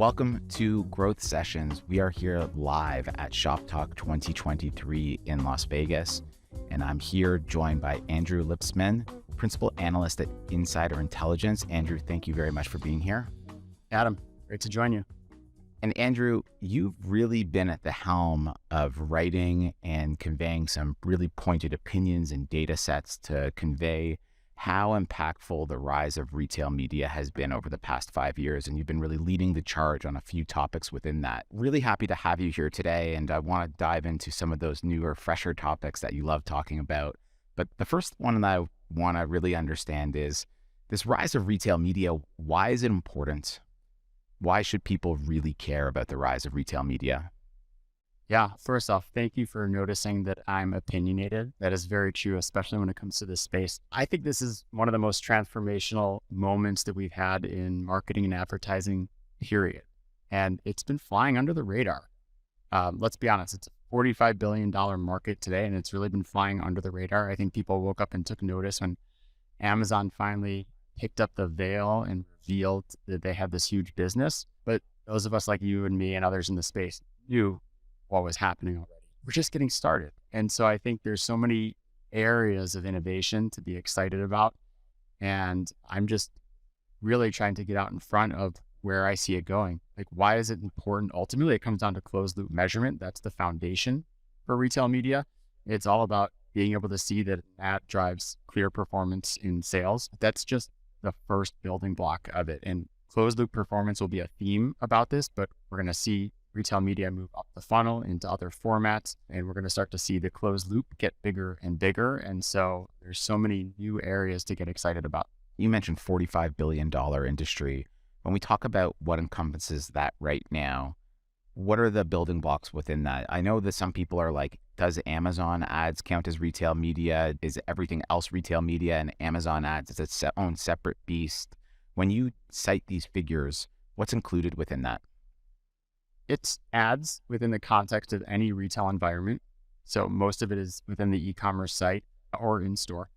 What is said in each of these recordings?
Welcome to Growth Sessions. We are here live at Shop Talk 2023 in Las Vegas, and I'm here joined by Andrew Lipsman, Principal Analyst at Insider Intelligence. Andrew, thank you very much for being here. Adam, great to join you. And Andrew, you've really been at the helm of writing and conveying some really pointed opinions and data sets to convey how impactful the rise of retail media has been over the past 5 years. And you've been really leading the charge on a few topics within that. Really happy to have you here today. And I want to dive into some of those newer, fresher topics that you love talking about. But the first one that I want to really understand is this rise of retail media. Why is it important? Why should people really care about the rise of retail media? Yeah, first off, thank you for noticing that I'm opinionated. That is very true, especially when it comes to this space. I think this is one of the most transformational moments that we've had in marketing and advertising, period. And it's been flying under the radar. Let's be honest, it's a $45 billion market today, and it's really been flying under the radar. I think people woke up and took notice when Amazon finally picked up the veil and revealed that they had this huge business. But those of us like you and me and others in the space knew what was happening already. We're just getting started. And so I think there's so many areas of innovation to be excited about. And I'm just really trying to get out in front of where I see it going. Like, why is it important? Ultimately, it comes down to closed loop measurement. That's the foundation for retail media. It's all about being able to see that an ad drives clear performance in sales. That's just the first building block of it. And closed loop performance will be a theme about this, but we're going to see retail media move up the funnel into other formats, and we're going to start to see the closed loop get bigger and bigger. And so there's so many new areas to get excited about. You mentioned $45 billion industry. When we talk about what encompasses that right now, what are the building blocks within that? I know that some people are like, does Amazon ads count as retail media? Is everything else retail media, and Amazon ads is its own separate beast? When you cite these figures, what's included within that? It's ads within the context of any retail environment. So most of it is within the e-commerce site or in store,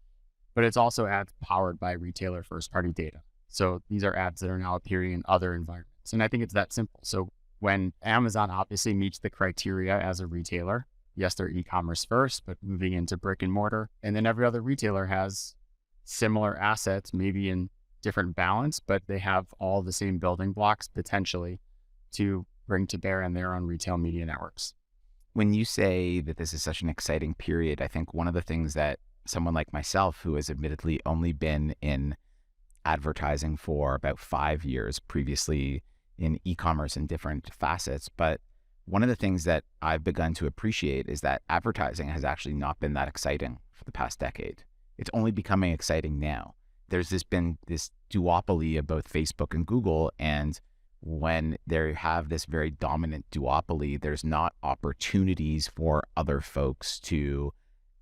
but it's also ads powered by retailer first-party data. So these are ads that are now appearing in other environments. And I think it's that simple. So when Amazon obviously meets the criteria as a retailer, yes, they're e-commerce first, but moving into brick and mortar. And then every other retailer has similar assets, maybe in different balance, but they have all the same building blocks potentially to bring to bear in their own retail media networks. When you say that this is such an exciting period, I think one of the things that someone like myself, who has admittedly only been in advertising for about 5 years, previously in e-commerce in different facets, but one of the things that I've begun to appreciate is that advertising has actually not been that exciting for the past decade. It's only becoming exciting now. There's been this duopoly of both Facebook and Google, and when they have this very dominant duopoly, there's not opportunities for other folks to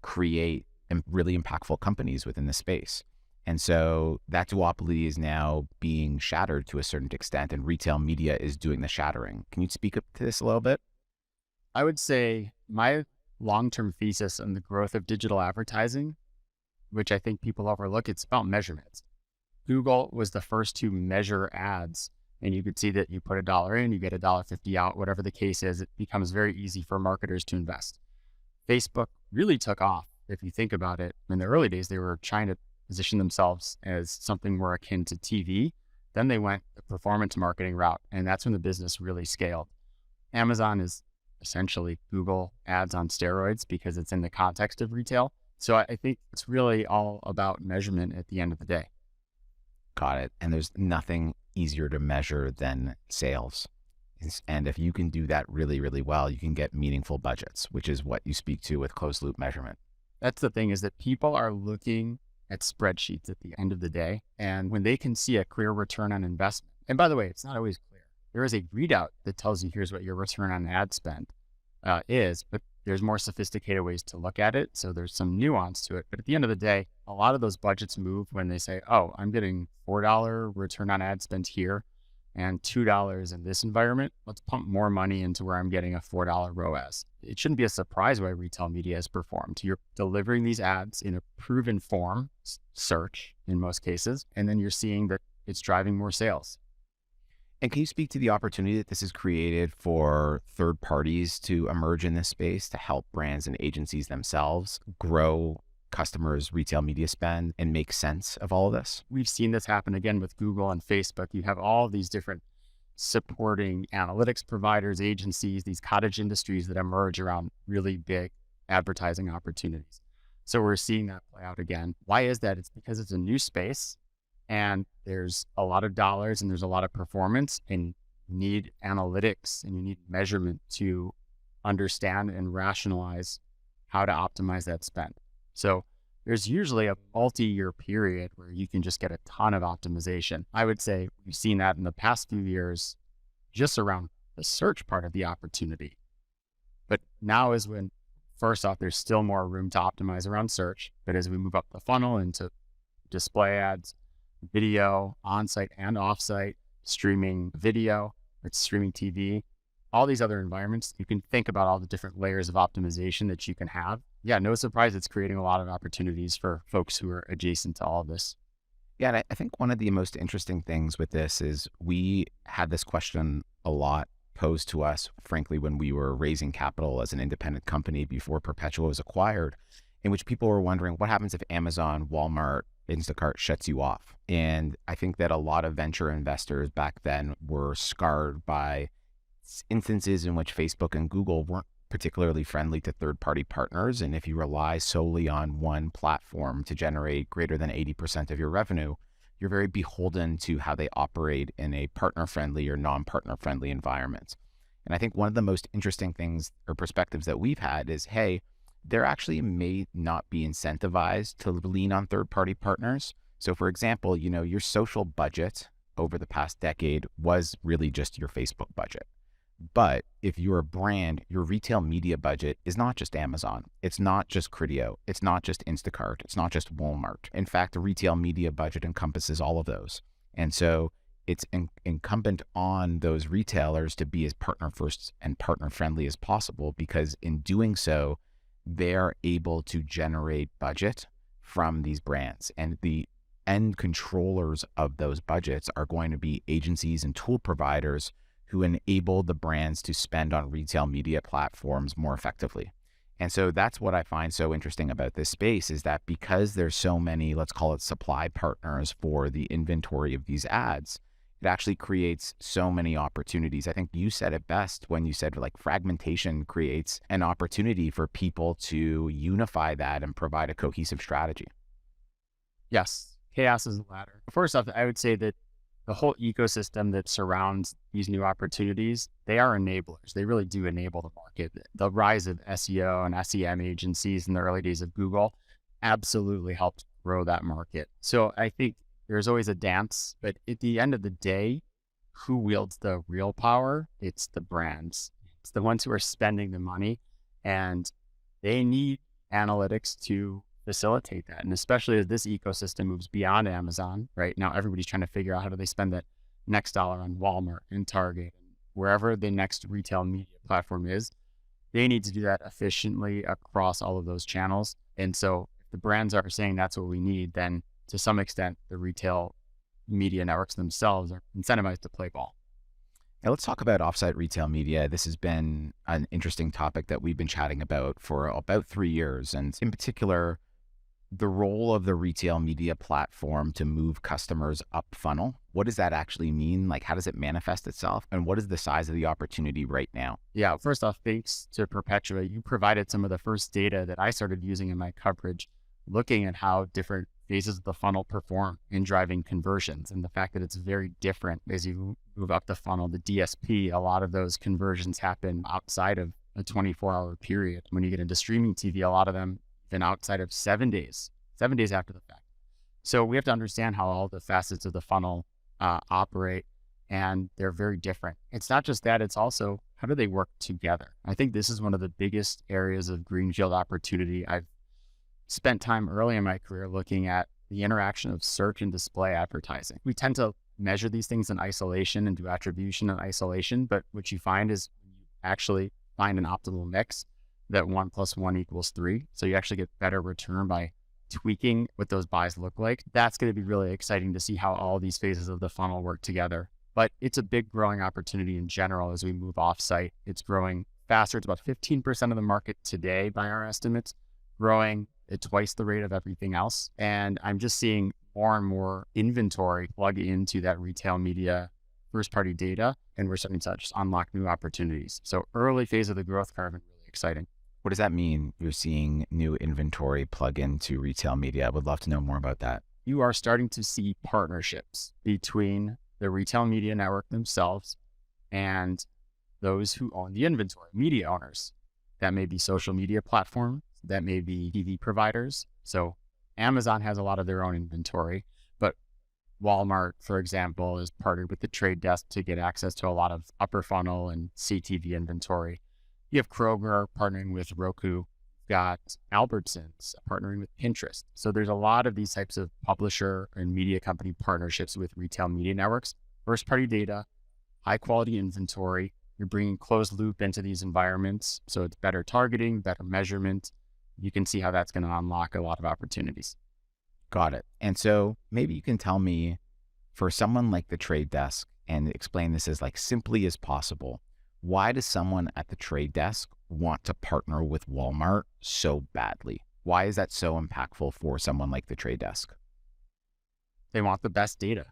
create really impactful companies within the space. And so that duopoly is now being shattered to a certain extent, and retail media is doing the shattering. Can you speak up to this a little bit? I would say my long-term thesis on the growth of digital advertising, which I think people overlook, it's about measurements. Google was the first to measure ads. And you could see that you put $1 in, you get $1.50 out, whatever the case is. It becomes very easy for marketers to invest. Facebook really took off. If you think about it, in the early days, they were trying to position themselves as something more akin to TV. Then they went the performance marketing route, and that's when the business really scaled. Amazon is essentially Google ads on steroids because it's in the context of retail. So I think it's really all about measurement at the end of the day. Got it. And there's nothing easier to measure than sales. And if you can do that really, really well, you can get meaningful budgets, which is what you speak to with closed loop measurement. That's the thing, is that people are looking at spreadsheets at the end of the day. And when they can see a clear return on investment, and by the way, it's not always clear. There is a readout that tells you here's what your return on ad spend is, but there's more sophisticated ways to look at it. So there's some nuance to it. But at the end of the day, a lot of those budgets move when they say, oh, I'm getting $4 return on ad spend here and $2 in this environment. Let's pump more money into where I'm getting a $4 ROAS. It shouldn't be a surprise why retail media has performed. You're delivering these ads in a proven form, search in most cases, and then you're seeing that it's driving more sales. And can you speak to the opportunity that this has created for third parties to emerge in this space to help brands and agencies themselves grow customers' retail media spend and make sense of all of this? We've seen this happen again with Google and Facebook. You have all these different supporting analytics providers, agencies, these cottage industries that emerge around really big advertising opportunities. So we're seeing that play out again. Why is that? It's because it's a new space and there's a lot of dollars and there's a lot of performance, and you need analytics and you need measurement to understand and rationalize how to optimize that spend. So there's usually a multi-year period where you can just get a ton of optimization. I would say we've seen that in the past few years just around the search part of the opportunity. But now is when, first off, there's still more room to optimize around search. But as we move up the funnel into display ads, video, on-site and off-site, streaming video, it's streaming TV, all these other environments, you can think about all the different layers of optimization that you can have. Yeah, no surprise, it's creating a lot of opportunities for folks who are adjacent to all of this. Yeah, and I think one of the most interesting things with this is we had this question a lot posed to us, frankly, when we were raising capital as an independent company before Perpetua was acquired, in which people were wondering what happens if Amazon, Walmart, Instacart shuts you off. And I think that a lot of venture investors back then were scarred by instances in which Facebook and Google weren't particularly friendly to third-party partners. And if you rely solely on one platform to generate greater than 80% of your revenue, you're very beholden to how they operate in a partner-friendly or non-partner-friendly environment. And I think one of the most interesting things or perspectives that we've had is, hey, they're actually may not be incentivized to lean on third-party partners. So for example, your social budget over the past decade was really just your Facebook budget. But if you're a brand, your retail media budget is not just Amazon. It's not just Criteo. It's not just Instacart. It's not just Walmart. In fact, the retail media budget encompasses all of those. And so it's incumbent on those retailers to be as partner first and partner friendly as possible, because in doing so, they're able to generate budget from these brands. And the end controllers of those budgets are going to be agencies and tool providers who enable the brands to spend on retail media platforms more effectively. And so that's what I find so interesting about this space, is that because there's so many, let's call it supply partners for the inventory of these ads, it actually creates so many opportunities. I think you said it best when you said like fragmentation creates an opportunity for people to unify that and provide a cohesive strategy. Yes, chaos is the ladder. First off, I would say that the whole ecosystem that surrounds these new opportunities, they are enablers. They really do enable the market. The rise of SEO and SEM agencies in the early days of Google absolutely helped grow that market. So I think there's always a dance, but at the end of the day, who wields the real power? It's the brands. It's the ones who are spending the money, and they need analytics to facilitate that. And especially as this ecosystem moves beyond Amazon, right now, everybody's trying to figure out how do they spend that next dollar on Walmart and Target, and wherever the next retail media platform is. They need to do that efficiently across all of those channels. And so if the brands are saying that's what we need, then to some extent, the retail media networks themselves are incentivized to play ball. Now let's talk about offsite retail media. This has been an interesting topic that we've been chatting about for about 3 years. And in particular, the role of the retail media platform to move customers up funnel. What does that actually mean? Like, how does it manifest itself? And what is the size of the opportunity right now? Yeah, first off, thanks to Perpetua. You provided some of the first data that I started using in my coverage, looking at how different phases of the funnel perform in driving conversions, and the fact that it's very different as you move up the funnel. The DSP, a lot of those conversions happen outside of a 24-hour period. When you get into streaming TV, a lot of them even outside of 7 days after the fact. So we have to understand how all the facets of the funnel operate, and they're very different. It's not just that, it's also how do they work together? I think this is one of the biggest areas of greenfield opportunity. I've spent time early in my career looking at the interaction of search and display advertising. We tend to measure these things in isolation and do attribution in isolation, but what you find is you actually find an optimal mix, that 1 + 1 = 3. So you actually get better return by tweaking what those buys look like. That's going to be really exciting to see how all these phases of the funnel work together. but it's a big growing opportunity in general as we move offsite. It's growing faster. It's about 15% of the market today by our estimates, growing at twice the rate of everything else. And I'm just seeing more and more inventory plug into that retail media first party data. And we're starting to just unlock new opportunities. So early phase of the growth curve and really exciting. What does that mean? You're seeing new inventory plug into retail media. I would love to know more about that. You are starting to see partnerships between the retail media network themselves and those who own the inventory, media owners. That may be social media platforms, that may be TV providers. So Amazon has a lot of their own inventory, but Walmart, for example, is partnered with the trade desk to get access to a lot of upper funnel and CTV inventory. You have Kroger partnering with Roku, got Albertsons partnering with Pinterest. So there's a lot of these types of publisher and media company partnerships with retail media networks, first party data, high quality inventory. You're bringing closed loop into these environments. So it's better targeting, better measurement. You can see how that's going to unlock a lot of opportunities. Got it. And so maybe you can tell me, for someone like the trade desk, and explain this as like simply as possible, why does someone at the trade desk want to partner with Walmart so badly? Why is that so impactful for someone like the trade desk? They want the best data.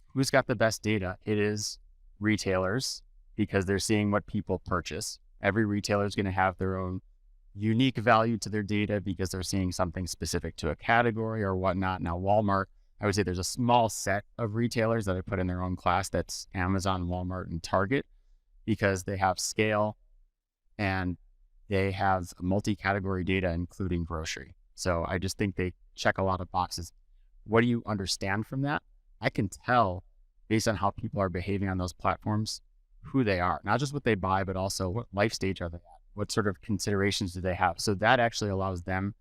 Who's got the best data? It is retailers, because they're seeing what people purchase. Every retailer is going to have their own unique value to their data because they're seeing something specific to a category or whatnot. Now, Walmart, I would say there's a small set of retailers that I put in their own class. That's Amazon, Walmart, and Target, because they have scale and they have multi-category data, including grocery. So I just think they check a lot of boxes. What do you understand from that? I can tell based on how people are behaving on those platforms, who they are, not just what they buy, but also what life stage are they at? What sort of considerations do they have? So that actually allows them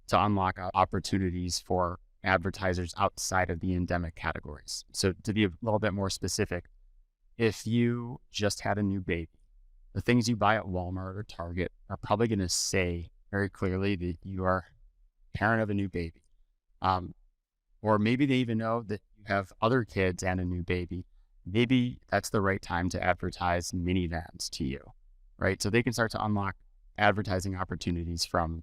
to unlock opportunities for advertisers outside of the endemic categories. So to be a little bit more specific, if you just had a new baby, the things you buy at Walmart or Target are probably going to say very clearly that you are a parent of a new baby. Or maybe they even know that you have other kids and a new baby. Maybe that's the right time to advertise minivans to you, right? So they can start to unlock advertising opportunities from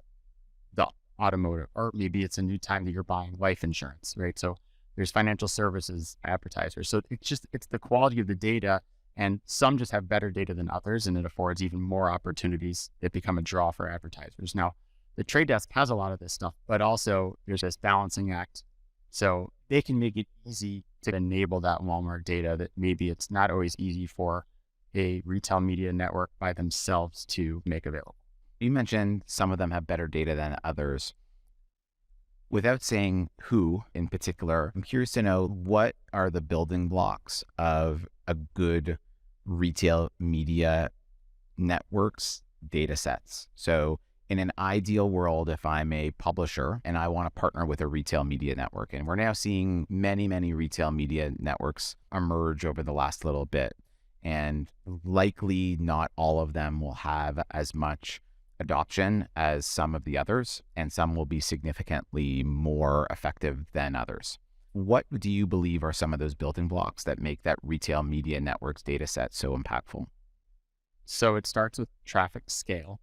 the automotive, or maybe it's a new time that you're buying life insurance, right? So there's financial services advertisers. So it's the quality of the data, and some just have better data than others, and it affords even more opportunities that become a draw for advertisers. Now, the trade desk has a lot of this stuff, but also there's this balancing act. So they can make it easy to enable that Walmart data that maybe it's not always easy for a retail media network by themselves to make available. You mentioned some of them have better data than others. Without saying who in particular, I'm curious to know, what are the building blocks of a good retail media network's data sets? So in an ideal world, if I'm a publisher and I want to partner with a retail media network, and we're now seeing many, many retail media networks emerge over the last little bit, and likely not all of them will have as much adoption as some of the others, and some will be significantly more effective than others. What do you believe are some of those building blocks that make that retail media network's data set so impactful? So it starts with traffic scale.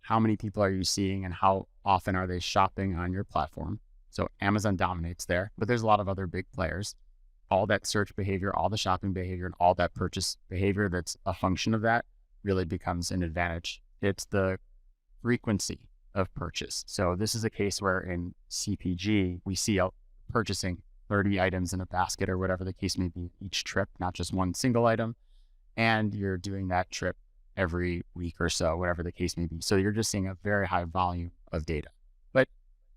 How many people are you seeing and how often are they shopping on your platform? So Amazon dominates there, but there's a lot of other big players. All that search behavior, all the shopping behavior, and all that purchase behavior that's a function of that really becomes an advantage. It's the frequency of purchase. So this is a case where in CPG, we see purchasing 30 items in a basket or whatever the case may be each trip, not just one single item. And you're doing that trip every week or so, whatever the case may be. So you're just seeing a very high volume of data. But,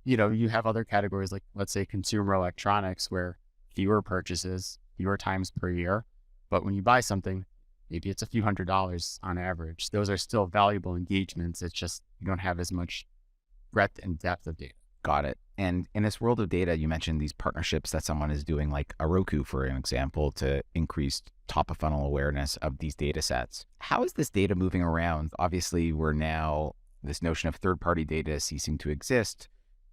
you have other categories like, let's say, consumer electronics, where fewer purchases, fewer times per year. But when you buy something, maybe it's a few $100s on average. Those are still valuable engagements. It's just you don't have as much breadth and depth of data. Got it. And in this world of data, you mentioned these partnerships that someone is doing, like a Roku, for an example, to increase top of funnel awareness of these data sets. How is this data moving around? Obviously, we're now, this notion of third-party data ceasing to exist.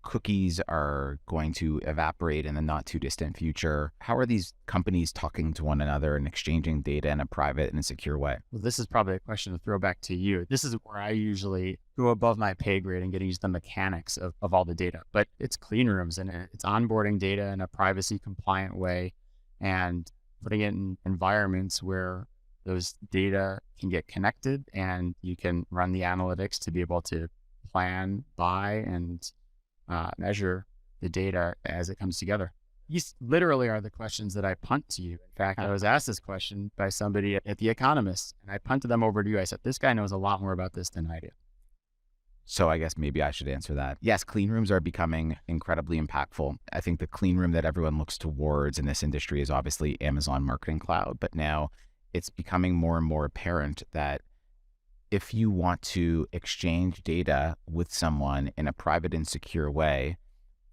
cookies are going to evaporate in the not too distant future. How are these companies talking to one another and exchanging data in a private and secure way? Well, this is probably a question to throw back to you. This is where I usually go above my pay grade and get into the mechanics of all the data, but it's clean rooms and it's onboarding data in a privacy compliant way and putting it in environments where those data can get connected and you can run the analytics to be able to plan, buy, and measure the data as it comes together. These literally are the questions that I punt to you. In fact, I was asked this question by somebody at the Economist, and I punted them over to you. I said, this guy knows a lot more about this than I do. So I guess maybe I should answer that. Yes, clean rooms are becoming incredibly impactful. I think the clean room that everyone looks towards in this industry is obviously Amazon Marketing Cloud, but now it's becoming more and more apparent that if you want to exchange data with someone in a private and secure way,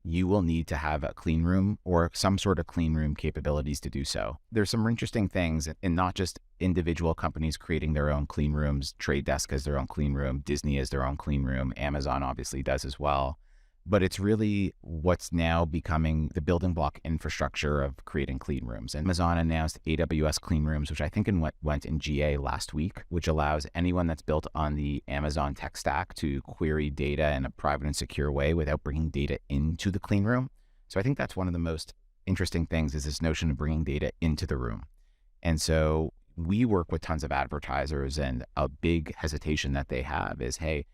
you will need to have a clean room or some sort of clean room capabilities to do so. There's some interesting things, and not just individual companies creating their own clean rooms. Trade Desk has their own clean room. Disney has their own clean room. Amazon obviously does as well. But it's really what's now becoming the building block infrastructure of creating clean rooms. And Amazon announced AWS clean rooms, which I think went in GA last week, which allows anyone that's built on the Amazon tech stack to query data in a private and secure way without bringing data into the clean room. So I think that's one of the most interesting things, is this notion of bringing data into the room. And so we work with tons of advertisers, and a big hesitation that they have is, hey,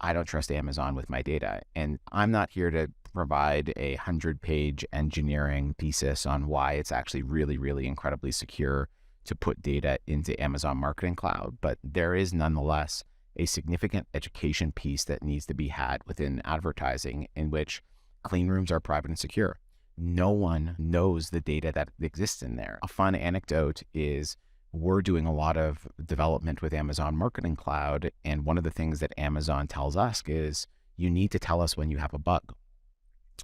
I don't trust Amazon with my data. And I'm not here to provide a 100-page engineering thesis on why it's actually really, really incredibly secure to put data into Amazon Marketing Cloud. But there is nonetheless a significant education piece that needs to be had within advertising, in which clean rooms are private and secure. No one knows the data that exists in there. A fun anecdote is, we're doing a lot of development with Amazon Marketing Cloud. And one of the things that Amazon tells us is, you need to tell us when you have a bug.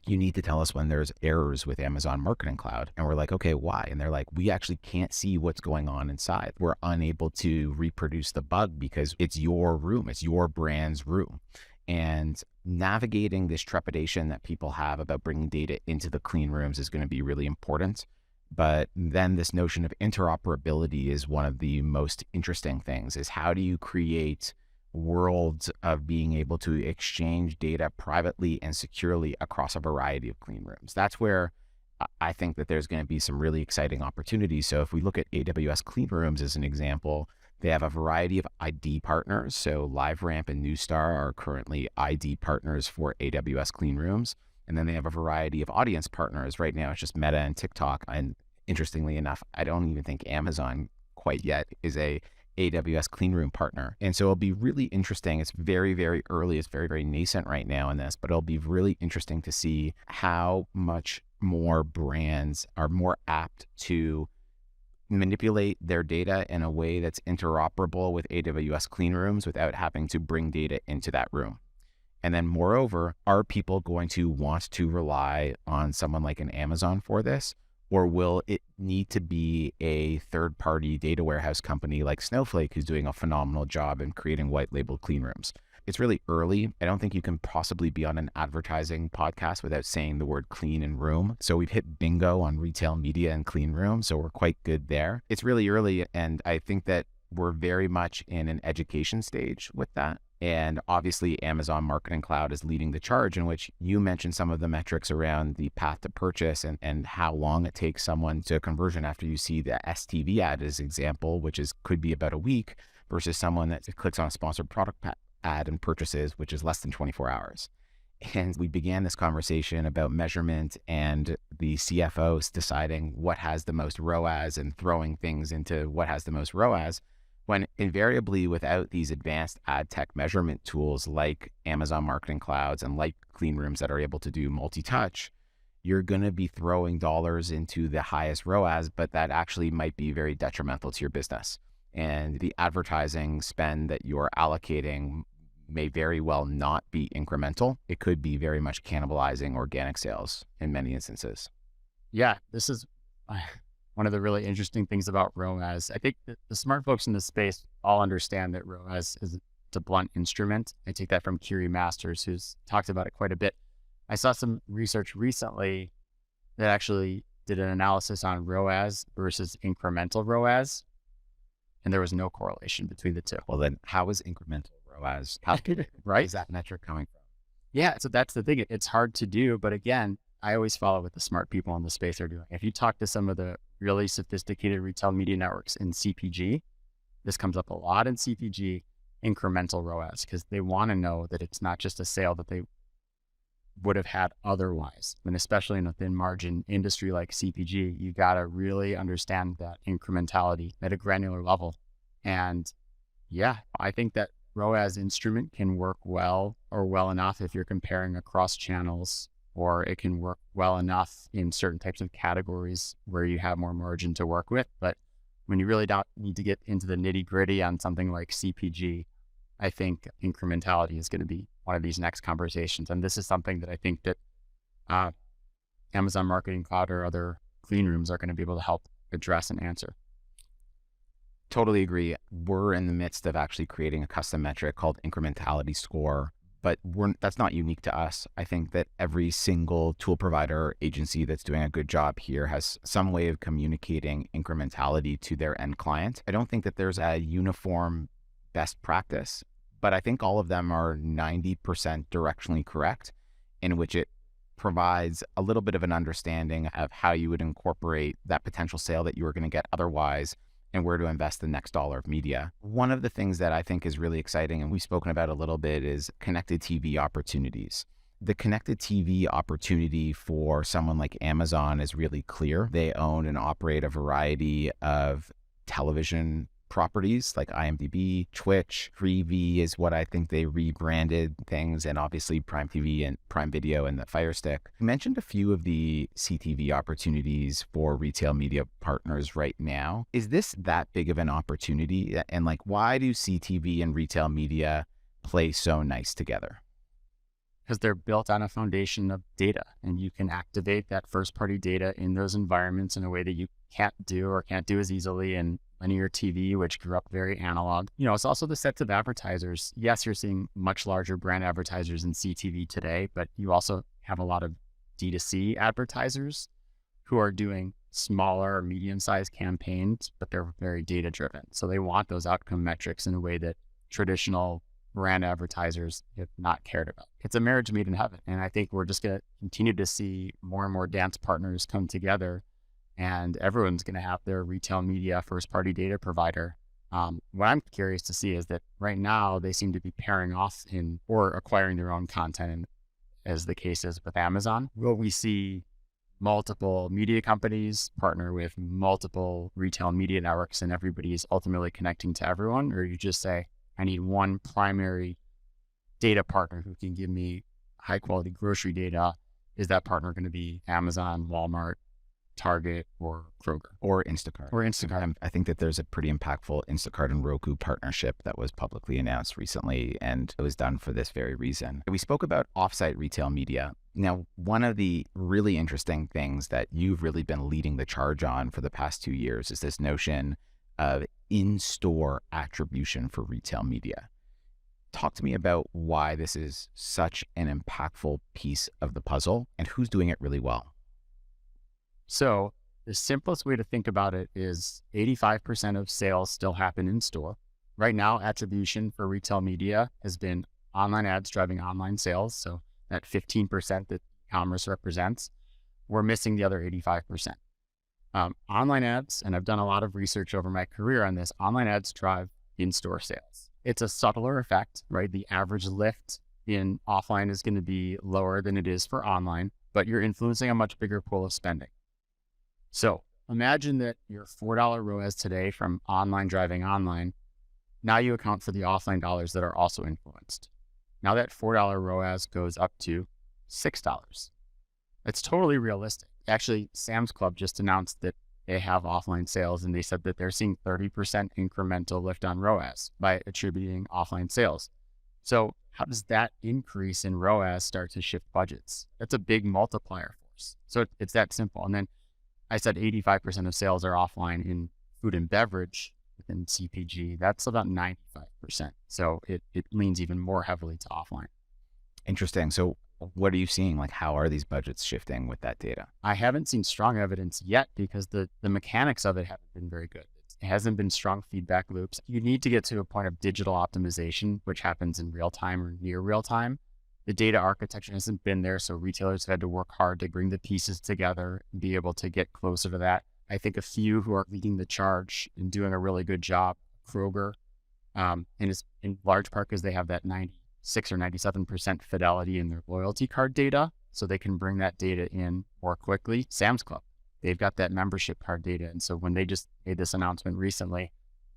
You need to tell us when there's errors with Amazon Marketing Cloud. And we're like, okay, why? And they're like, we actually can't see what's going on inside. We're unable to reproduce the bug because it's your room. It's your brand's room. And navigating this trepidation that people have about bringing data into the clean rooms is going to be really important. But then this notion of interoperability is one of the most interesting things, is how do you create worlds of being able to exchange data privately and securely across a variety of clean rooms? That's where I think that there's going to be some really exciting opportunities. So if we look at AWS clean rooms as an example, they have a variety of ID partners. So LiveRamp and Neustar are currently ID partners for AWS clean rooms. And then they have a variety of audience partners. Right now, it's just Meta and TikTok. And interestingly enough, I don't even think Amazon quite yet is a AWS clean room partner. And so it'll be really interesting. It's very, very early. It's very, very nascent right now in this, but it'll be really interesting to see how much more brands are more apt to manipulate their data in a way that's interoperable with AWS clean rooms without having to bring data into that room. And then moreover, are people going to want to rely on someone like an Amazon for this? Or will it need to be a third-party data warehouse company like Snowflake, who's doing a phenomenal job in creating white labeled clean rooms? It's really early. I don't think you can possibly be on an advertising podcast without saying the word clean and room. So we've hit bingo on retail media and clean room. So we're quite good there. It's really early. And I think that we're very much in an education stage with that. And obviously, Amazon Marketing Cloud is leading the charge, in which you mentioned some of the metrics around the path to purchase and how long it takes someone to conversion after you see the STV ad as example, which could be about a week, versus someone that clicks on a sponsored product ad and purchases, which is less than 24 hours. And we began this conversation about measurement and the CFOs deciding what has the most ROAS and throwing things into what has the most ROAS, when invariably without these advanced ad tech measurement tools like Amazon Marketing Clouds and like clean rooms that are able to do multi-touch, you're going to be throwing dollars into the highest ROAS, but that actually might be very detrimental to your business. And the advertising spend that you're allocating may very well not be incremental. It could be very much cannibalizing organic sales in many instances. Yeah, this is one of the really interesting things about ROAS. I think the smart folks in this space all understand that ROAS is a blunt instrument. I take that from Kiri Masters, who's talked about it quite a bit. I saw some research recently that actually did an analysis on ROAS versus incremental ROAS, and there was no correlation between the two. Well, then how is incremental ROAS calculated? Where Right? is that metric coming from? Yeah. So that's the thing. It's hard to do, but again, I always follow what the smart people in the space are doing. If you talk to some of the really sophisticated retail media networks in CPG, this comes up a lot in CPG, incremental ROAS, because they want to know that it's not just a sale that they would have had otherwise. And especially in a thin margin industry like CPG, you got to really understand that incrementality at a granular level. And yeah, I think that ROAS instrument can work well or well enough if you're comparing across channels, or it can work well enough in certain types of categories where you have more margin to work with. But when you really don't need to get into the nitty gritty on something like CPG, I think incrementality is going to be one of these next conversations. And this is something that I think that uh, Amazon Marketing Cloud or other clean rooms are going to be able to help address and answer. Totally agree. We're in the midst of actually creating a custom metric called incrementality score, but that's not unique to us. I think that every single tool provider or agency that's doing a good job here has some way of communicating incrementality to their end client. I don't think that there's a uniform best practice, but I think all of them are 90% directionally correct, in which it provides a little bit of an understanding of how you would incorporate that potential sale that you were going to get otherwise and where to invest the next dollar of media. One of the things that I think is really exciting, and we've spoken about a little bit, is connected TV opportunities. The connected TV opportunity for someone like Amazon is really clear. They own and operate a variety of television properties like IMDb, Twitch, Freevee is what I think they rebranded things, and obviously Prime TV and Prime Video and the Fire Stick. You mentioned a few of the CTV opportunities for retail media partners right now. Is this that big of an opportunity? And like, why do CTV and retail media play so nice together? Because they're built on a foundation of data, and you can activate that first party data in those environments in a way that you can't do as easily in linear TV, which grew up very analog. It's also the sets of advertisers. Yes, you're seeing much larger brand advertisers in CTV today, but you also have a lot of D2C advertisers who are doing smaller or medium-sized campaigns, but they're very data driven. So they want those outcome metrics in a way that traditional brand advertisers have not cared about. It's a marriage made in heaven. And I think we're just going to continue to see more and more dance partners come together, and everyone's going to have their retail media first party data provider. What I'm curious to see is that right now they seem to be pairing off or acquiring their own content, and as the case is with Amazon. Will we see multiple media companies partner with multiple retail media networks and everybody is ultimately connecting to everyone? Or you just say, I need one primary data partner who can give me high quality grocery data. Is that partner going to be Amazon, Walmart, Target, or Kroger? Or Instacart. I think that there's a pretty impactful Instacart and Roku partnership that was publicly announced recently, and it was done for this very reason. We spoke about offsite retail media. Now, one of the really interesting things that you've really been leading the charge on for the past 2 years is this notion of in-store attribution for retail media. Talk to me about why this is such an impactful piece of the puzzle and who's doing it really well. So the simplest way to think about it is 85% of sales still happen in store. Right now, attribution for retail media has been online ads driving online sales. So that 15% that e-commerce represents, we're missing the other 85%. Online ads, and I've done a lot of research over my career on this, online ads drive in-store sales. It's a subtler effect, right? The average lift in offline is going to be lower than it is for online, but you're influencing a much bigger pool of spending. So imagine that your $4 ROAS today from online driving online, now you account for the offline dollars that are also influenced. Now that $4 ROAS goes up to $6. It's totally realistic. Actually, Sam's Club just announced that they have offline sales, and they said that they're seeing 30% incremental lift on ROAS by attributing offline sales. So how does that increase in ROAS start to shift budgets? That's a big multiplier force. So it's that simple. And then I said 85% of sales are offline in food and beverage within CPG. That's about 95%. So it leans even more heavily to offline. Interesting. So What are you seeing? Like, how are these budgets shifting with that data? I haven't seen strong evidence yet because the mechanics of it haven't been very good. It hasn't been strong feedback loops. You need to get to a point of digital optimization, which happens in real time or near real time. The data architecture hasn't been there, so retailers have had to work hard to bring the pieces together and be able to get closer to that. I think a few who are leading the charge and doing a really good job, Kroger, and it's in large part because they have that 96 or 97% fidelity in their loyalty card data, so they can bring that data in more quickly. Sam's Club, they've got that membership card data. And so when they just made this announcement recently,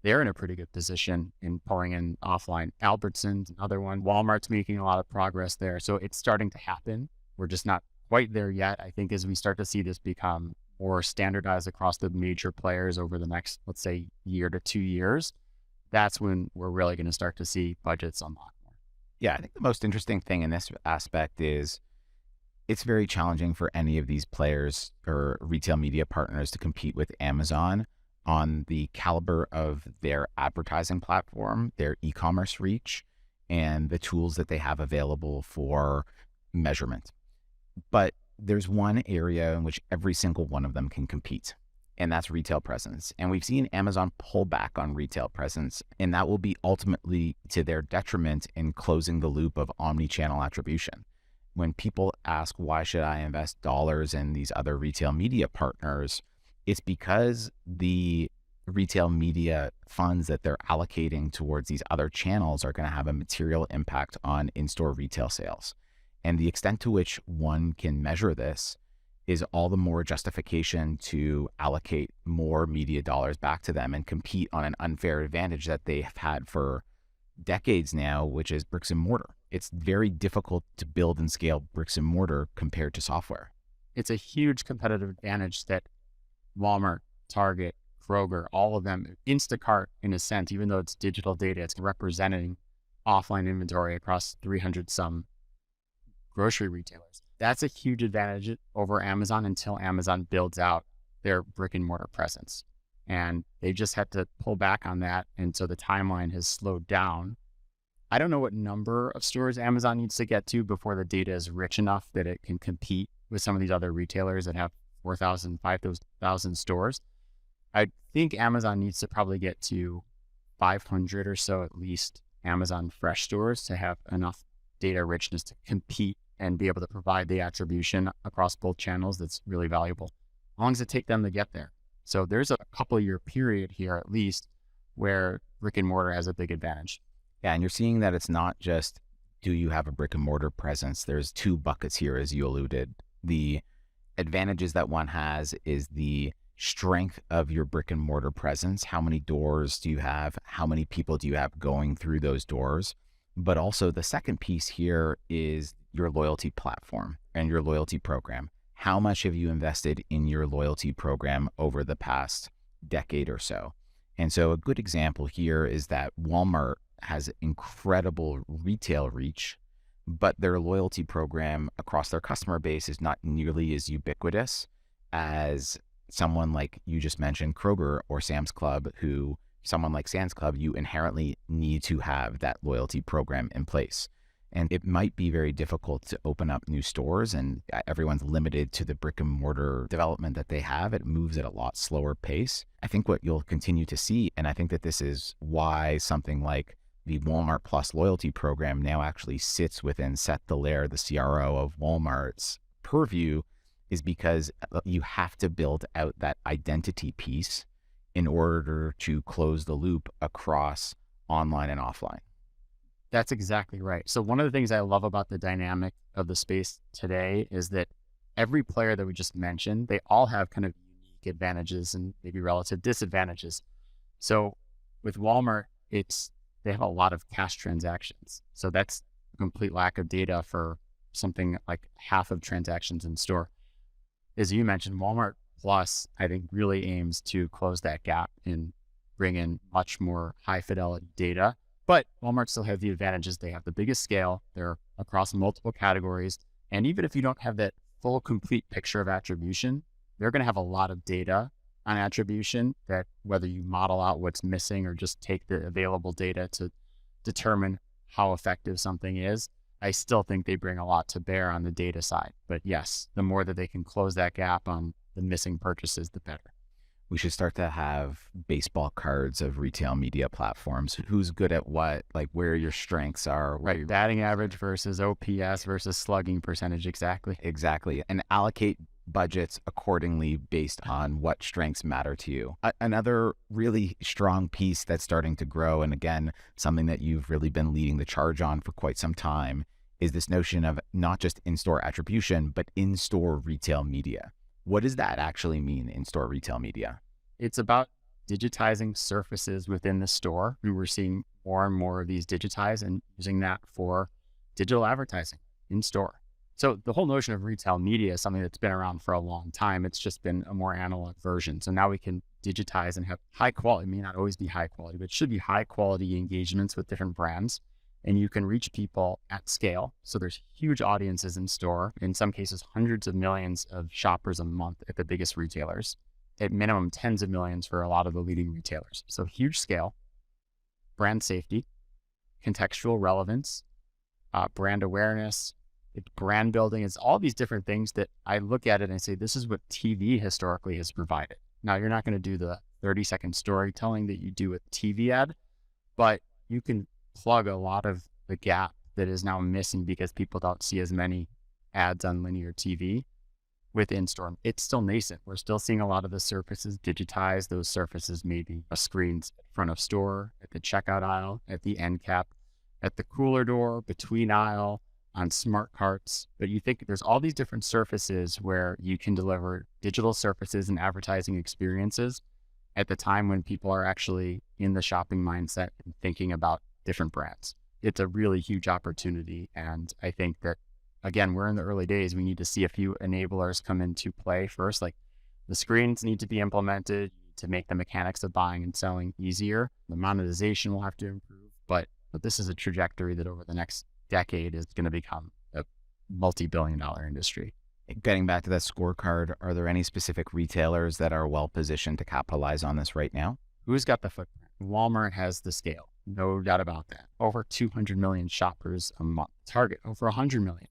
they're in a pretty good position in pulling in offline. Albertsons, another one. Walmart's making a lot of progress there. So it's starting to happen. We're just not quite there yet. I think as we start to see this become more standardized across the major players over the next, let's say, year to 2 years, that's when we're really going to start to see budgets unlock more. Yeah, I think the most interesting thing in this aspect is it's very challenging for any of these players or retail media partners to compete with Amazon on the caliber of their advertising platform, their e-commerce reach, and the tools that they have available for measurement. But there's one area in which every single one of them can compete, and that's retail presence. And we've seen Amazon pull back on retail presence, and that will be ultimately to their detriment in closing the loop of omni-channel attribution. When people ask, why should I invest dollars in these other retail media partners? It's because the retail media funds that they're allocating towards these other channels are going to have a material impact on in-store retail sales. And the extent to which one can measure this is all the more justification to allocate more media dollars back to them and compete on an unfair advantage that they have had for decades now, which is bricks and mortar. It's very difficult to build and scale bricks and mortar compared to software. It's a huge competitive advantage that Walmart, Target, Kroger, all of them, Instacart, in a sense, even though it's digital data, it's representing offline inventory across 300 some grocery retailers. That's a huge advantage over Amazon until Amazon builds out their brick and mortar presence. And they just had to pull back on that. And so the timeline has slowed down. I don't know what number of stores Amazon needs to get to before the data is rich enough that it can compete with some of these other retailers that have 4,000, 5,000 stores. I think Amazon needs to probably get to 500 or so, at least, Amazon Fresh stores to have enough data richness to compete and be able to provide the attribution across both channels that's really valuable. How long does it take them to get there? So there's a couple year period here, at least, where brick and mortar has a big advantage. Yeah, and you're seeing that it's not just, do you have a brick and mortar presence? There's two buckets here, as you alluded. The advantages that one has is the strength of your brick and mortar presence. How many doors do you have? How many people do you have going through those doors? But also the second piece here is your loyalty platform and your loyalty program. How much have you invested in your loyalty program over the past decade or so? And so a good example here is that Walmart has incredible retail reach, but their loyalty program across their customer base is not nearly as ubiquitous as someone like you just mentioned, Kroger or Sam's Club, who someone like Sam's Club, you inherently need to have that loyalty program in place. And it might be very difficult to open up new stores, and everyone's limited to the brick and mortar development that they have. It moves at a lot slower pace. I think what you'll continue to see, and I think that this is why something like the Walmart Plus loyalty program now actually sits within Seth Dallaire, the CRO of Walmart's purview, is because you have to build out that identity piece in order to close the loop across online and offline. That's exactly right. So one of the things I love about the dynamic of the space today is that every player that we just mentioned, they all have kind of unique advantages and maybe relative disadvantages. So with Walmart, they have a lot of cash transactions. So that's a complete lack of data for something like half of transactions in store. As you mentioned, Walmart Plus, I think, really aims to close that gap and bring in much more high fidelity data. But Walmart still has the advantages. They have the biggest scale. They're across multiple categories. And even if you don't have that full, complete picture of attribution, they're going to have a lot of data on attribution that, whether you model out what's missing or just take the available data to determine how effective something is, I still think they bring a lot to bear on the data side. But yes, the more that they can close that gap on the missing purchases, the better. We should start to have baseball cards of retail media platforms. Who's good at what, like where your strengths are. Where Right. Batting average versus OPS versus slugging percentage. Exactly. Exactly. And allocate budgets accordingly based on what strengths matter to you. Another really strong piece that's starting to grow, and again, something that you've really been leading the charge on for quite some time, is this notion of not just in-store attribution, but in-store retail media. What does that actually mean, in-store retail media? It's about digitizing surfaces within the store. And we're seeing more and more of these digitized and using that for digital advertising in store. So the whole notion of retail media is something that's been around for a long time. It's just been a more analog version. So now we can digitize and have high quality, it may not always be high quality, but it should be high quality engagements with different brands. And you can reach people at scale. So there's huge audiences in store, in some cases, hundreds of millions of shoppers a month at the biggest retailers, at minimum tens of millions for a lot of the leading retailers. So huge scale, brand safety, contextual relevance, brand awareness, it's brand building. It's all these different things that I look at it and I say, this is what TV historically has provided. Now, you're not going to do the 30-second storytelling that you do with TV ad, but you can plug a lot of the gap that is now missing because people don't see as many ads on linear TV with in-store. It's still nascent. We're still seeing a lot of the surfaces digitized. Those surfaces may be screens in front of store, at the checkout aisle, at the end cap, at the cooler door, between aisle, on smart carts. But you think there's all these different surfaces where you can deliver digital surfaces and advertising experiences at the time when people are actually in the shopping mindset and thinking about different brands. It's a really huge opportunity. And I think that, again, we're in the early days. We need to see a few enablers come into play first. Like the screens need to be implemented to make the mechanics of buying and selling easier. The monetization will have to improve, but this is a trajectory that over the next decade is going to become a multi-billion-dollar industry. Getting back to that scorecard, are there any specific retailers that are well positioned to capitalize on this right now? Who's got the footprint? Walmart has the scale, no doubt about that. Over 200 million shoppers a month. Target, over 100 million.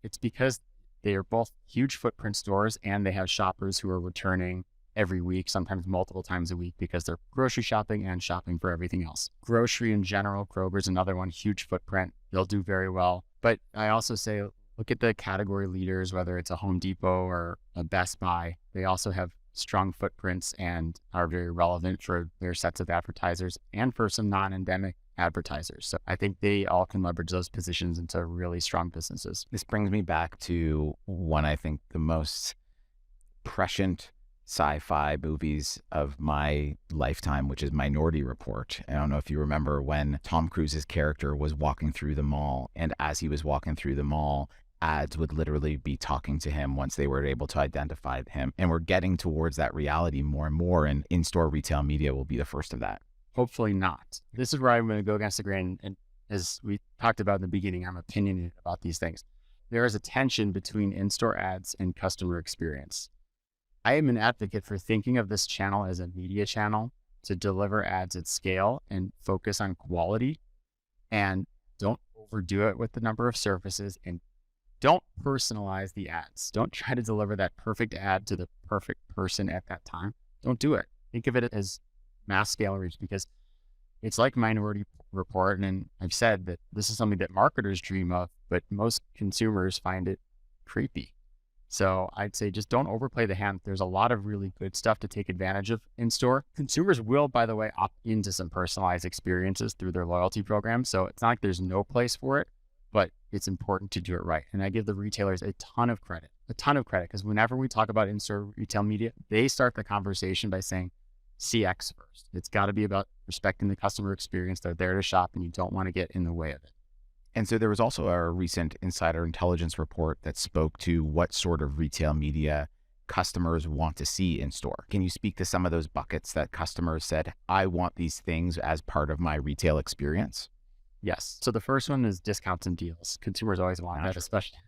It's because they are both huge footprint stores and they have shoppers who are returning every week, sometimes multiple times a week, because they're grocery shopping and shopping for everything else. Grocery in general, Kroger's another one, huge footprint. They'll do very well. But I also say, look at the category leaders, whether it's a Home Depot or a Best Buy. They also have strong footprints and are very relevant for their sets of advertisers and for some non-endemic advertisers. So I think they all can leverage those positions into really strong businesses. This brings me back to one, I think, the most prescient sci-fi movies of my lifetime, which is Minority Report. I don't know if you remember when Tom Cruise's character was walking through the mall, and as he was walking through the mall, ads would literally be talking to him once they were able to identify him. And we're getting towards that reality more and more, and in-store retail media will be the first of that. Hopefully not. This is where I'm going to go against the grain. And as we talked about in the beginning, I'm opinionated about these things. There is a tension between in-store ads and customer experience. I am an advocate for thinking of this channel as a media channel to deliver ads at scale and focus on quality, and don't overdo it with the number of surfaces, and don't personalize the ads. Don't try to deliver that perfect ad to the perfect person at that time. Don't do it. Think of it as mass scale reach, because it's like Minority Report. And I've said that this is something that marketers dream of, but most consumers find it creepy. So I'd say just don't overplay the hand. There's a lot of really good stuff to take advantage of in store. Consumers will, by the way, opt into some personalized experiences through their loyalty program. So it's not like there's no place for it, but it's important to do it right. And I give the retailers a ton of credit, because whenever we talk about in-store retail media, they start the conversation by saying CX first. It's got to be about respecting the customer experience. They're there to shop and you don't want to get in the way of it. And so there was also a recent insider intelligence report that spoke to what sort of retail media customers want to see in store. Can you speak to some of those buckets that customers said, I want these things as part of my retail experience? Yes. So the first one is discounts and deals. Consumers always want that, especially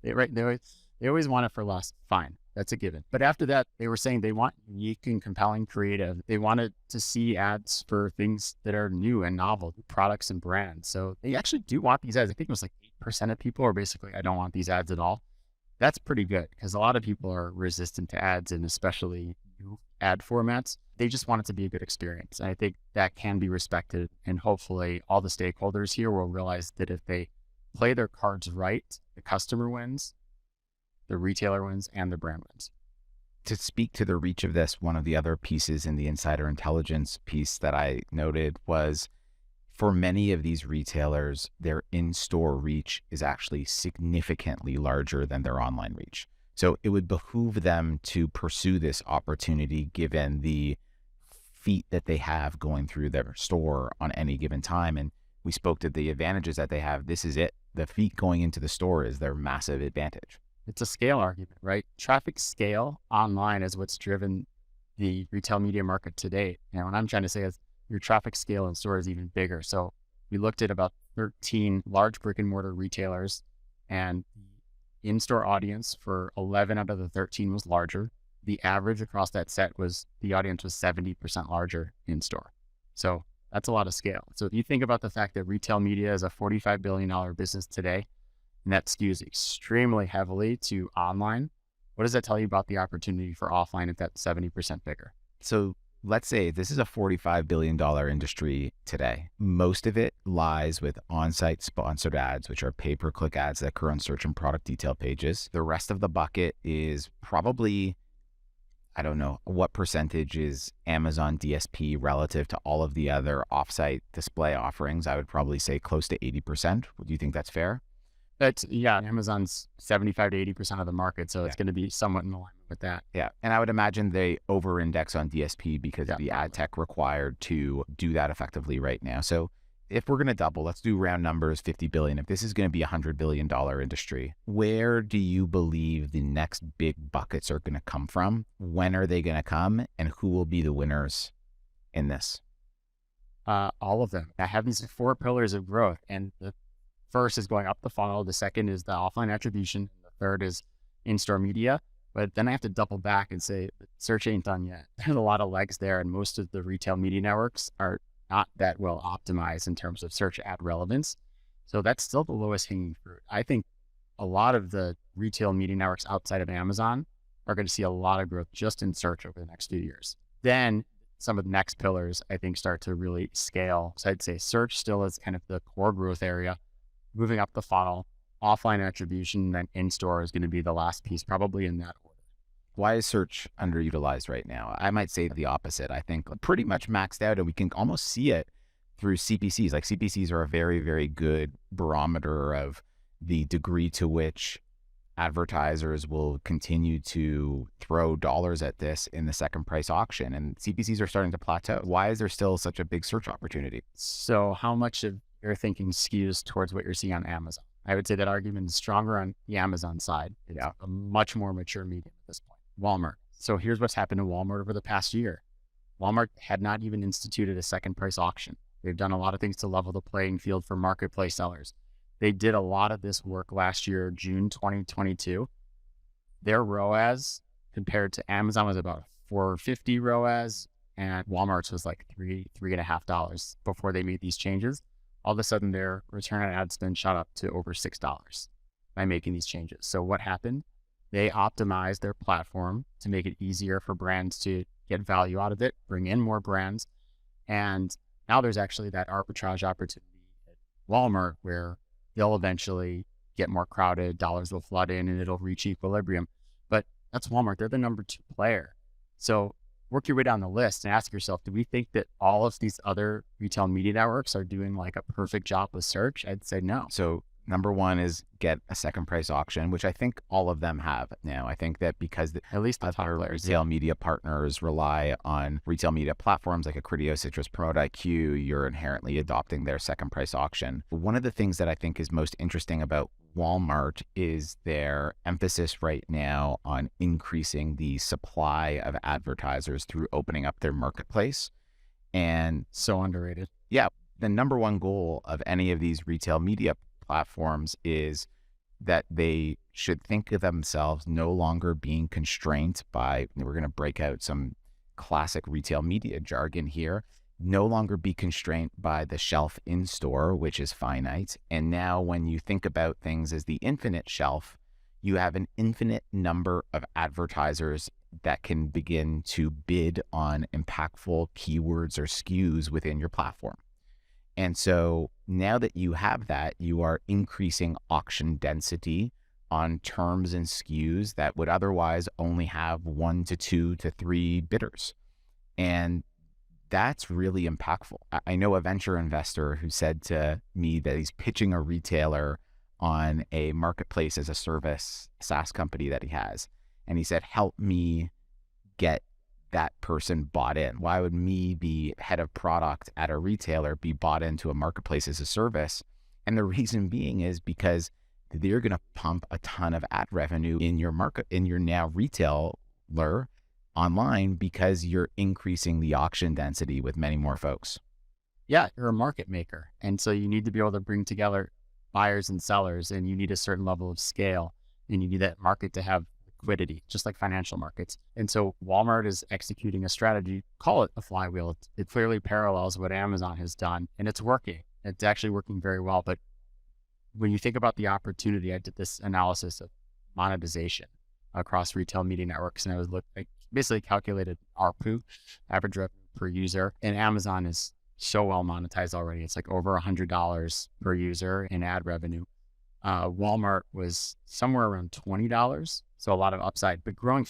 they always want it for less. Fine. That's a given. But after that, they were saying they want unique and compelling creative. They wanted to see ads for things that are new and novel, products and brands. So they actually do want these ads. I think it was like 8% of people are basically, I don't want these ads at all. That's pretty good because a lot of people are resistant to ads, and especially new ad formats. They just want it to be a good experience. And I think that can be respected. And hopefully all the stakeholders here will realize that if they play their cards right, the customer wins, the retailer wins, and the brand wins. To speak to the reach of this, one of the other pieces in the insider intelligence piece that I noted was for many of these retailers, their in-store reach is actually significantly larger than their online reach. So it would behoove them to pursue this opportunity given the feet that they have going through their store on any given time. And we spoke to the advantages that they have. This is it. The feet going into the store is their massive advantage. It's a scale argument, right? Traffic scale online is what's driven the retail media market today. And what I'm trying to say is your traffic scale in store is even bigger. So we looked at about 13 large brick and mortar retailers, and the in-store audience for 11 out of the 13 was larger. The average across that set was the audience was 70% larger in store. So that's a lot of scale. So if you think about the fact that retail media is a $45 billion business today, and that skews extremely heavily to online, what does that tell you about the opportunity for offline if that's 70% bigger? So let's say this is a $45 billion industry today. Most of it lies with on-site sponsored ads, which are pay-per-click ads that occur on search and product detail pages. The rest of the bucket is probably, I don't know, what percentage is Amazon DSP relative to all of the other off-site display offerings. I would probably say close to 80%. Do you think that's fair? Amazon's 75 to 80% of the market. So it's going to be somewhat in alignment with that. Yeah. And I would imagine they over-index on DSP because of the ad tech required to do that effectively right now. So if we're going to double, let's do round numbers, 50 billion. If this is going to be a $100 billion industry, where do you believe the next big buckets are going to come from? When are they going to come? And who will be the winners in this? All of them. I have these 4 pillars of growth, and the first is going up the funnel. The second is the offline attribution. The third is in-store media. But then I have to double back and say, search ain't done yet. There's a lot of legs there, and most of the retail media networks are not that well optimized in terms of search ad relevance. So that's still the lowest hanging fruit. I think a lot of the retail media networks outside of Amazon are going to see a lot of growth just in search over the next few years. Then some of the next pillars, I think, start to really scale. So I'd say search still is kind of the core growth area. Moving up the funnel, offline attribution, and then in-store is going to be the last piece, probably in that order. Why is search underutilized right now? I might say the opposite. I think pretty much maxed out, and we can almost see it through CPCs. Like CPCs are a very, very good barometer of the degree to which advertisers will continue to throw dollars at this in the second price auction. And CPCs are starting to plateau. Why is there still such a big search opportunity? So how much of your thinking skews towards what you're seeing on Amazon? I would say that argument is stronger on the Amazon side. It's a much more mature medium at this point. Walmart. So here's what's happened to Walmart over the past year. Walmart had not even instituted a second price auction. They've done a lot of things to level the playing field for marketplace sellers. They did a lot of this work last year, June 2022. Their ROAS compared to Amazon was about $4.50 ROAS, and Walmart's was like $3.50 before they made these changes. All of a sudden, their return on ad spend shot up to over $6 by making these changes. So what happened? They optimized their platform to make it easier for brands to get value out of it, bring in more brands. And now there's actually that arbitrage opportunity at Walmart where they'll eventually get more crowded, dollars will flood in, and it'll reach equilibrium. But that's Walmart. They're the number 2 player. So work your way down the list and ask yourself, do we think that all of these other retail media networks are doing like a perfect job with search? I'd say no. So number one is get a second price auction, which I think all of them have now. I think that because at least the other retail media partners rely on retail media platforms like Criteo, Citrus, Promote IQ, you're inherently adopting their second price auction. One of the things that I think is most interesting about Walmart is their emphasis right now on increasing the supply of advertisers through opening up their marketplace. And so underrated. Yeah. The number one goal of any of these retail media platforms is that they should think of themselves no longer being constrained by, we're going to break out some classic retail media jargon here. no longer be constrained by the shelf in store, which is finite. And now when you think about things as the infinite shelf, you have an infinite number of advertisers that can begin to bid on impactful keywords or SKUs within your platform. And so now that you have that, you are increasing auction density on terms and SKUs that would otherwise only have 1 to 2 to 3 bidders. And that's really impactful. I know a venture investor who said to me that he's pitching a retailer on a marketplace as a service SaaS company that he has. And he said, help me get that person bought in. Why would me be head of product at a retailer be bought into a marketplace as a service? And the reason being is because they're going to pump a ton of ad revenue in your market, in your now retailer online, because you're increasing the auction density with many more folks. Yeah, you're a market maker. And so you need to be able to bring together buyers and sellers, and you need a certain level of scale, and you need that market to have liquidity, just like financial markets. And so Walmart is executing a strategy, call it a flywheel. It clearly parallels what Amazon has done, and it's working. It's actually working very well. But when you think about the opportunity, I did this analysis of monetization across retail media networks, and I basically calculated ARPU, average revenue per user, and Amazon is so well monetized already. It's like over $100 per user in ad revenue. Walmart was somewhere around $20, so a lot of upside, but growing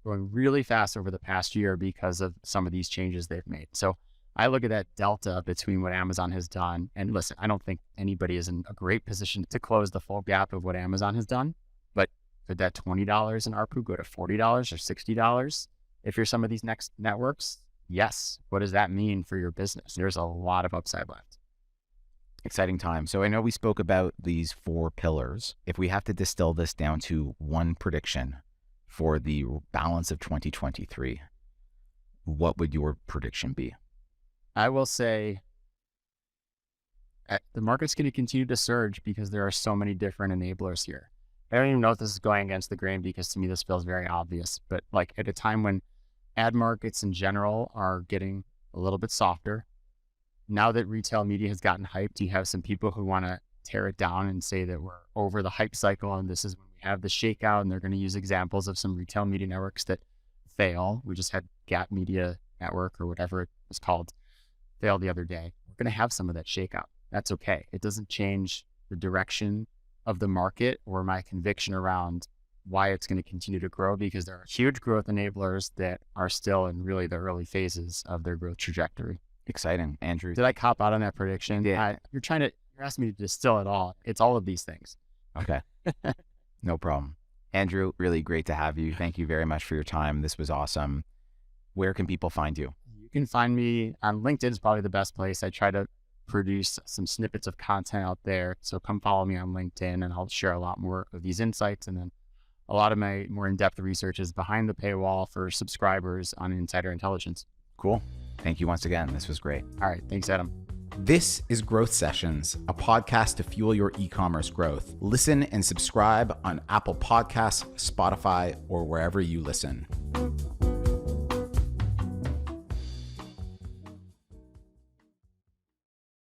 really fast over the past year because of some of these changes they've made. So I look at that delta between what Amazon has done, and listen, I don't think anybody is in a great position to close the full gap of what Amazon has done, but could that $20 in ARPU go to $40 or $60 if you're some of these next networks? Yes. What does that mean for your business? There's a lot of upside left. Exciting time. So I know we spoke about these 4 pillars. If we have to distill this down to one prediction for the balance of 2023, what would your prediction be? I will say the market's going to continue to surge because there are so many different enablers here. I don't even know if this is going against the grain, because to me, this feels very obvious, but like at a time when ad markets in general are getting a little bit softer, now that retail media has gotten hyped, you have some people who want to tear it down and say that we're over the hype cycle, and this is when we have the shakeout, and they're going to use examples of some retail media networks that fail. We just had Gap Media Network, or whatever it was called, fail the other day. We're going to have some of that shakeout. That's okay. It doesn't change the direction of the market or my conviction around why it's going to continue to grow, because there are huge growth enablers that are still in really the early phases of their growth trajectory. Exciting. Andrew, did I cop out on that prediction? Yeah. You're asking me to distill it all. It's all of these things. Okay. No problem. Andrew, really great to have you. Thank you very much for your time. This was awesome. Where can people find you? You can find me on LinkedIn. Is probably the best place. I try to produce some snippets of content out there. So come follow me on LinkedIn, and I'll share a lot more of these insights. And then a lot of my more in-depth research is behind the paywall for subscribers on Insider Intelligence. Cool. Thank you once again. This was great. All right. Thanks, Adam. This is Growth Sessions, a podcast to fuel your e-commerce growth. Listen and subscribe on Apple Podcasts, Spotify, or wherever you listen.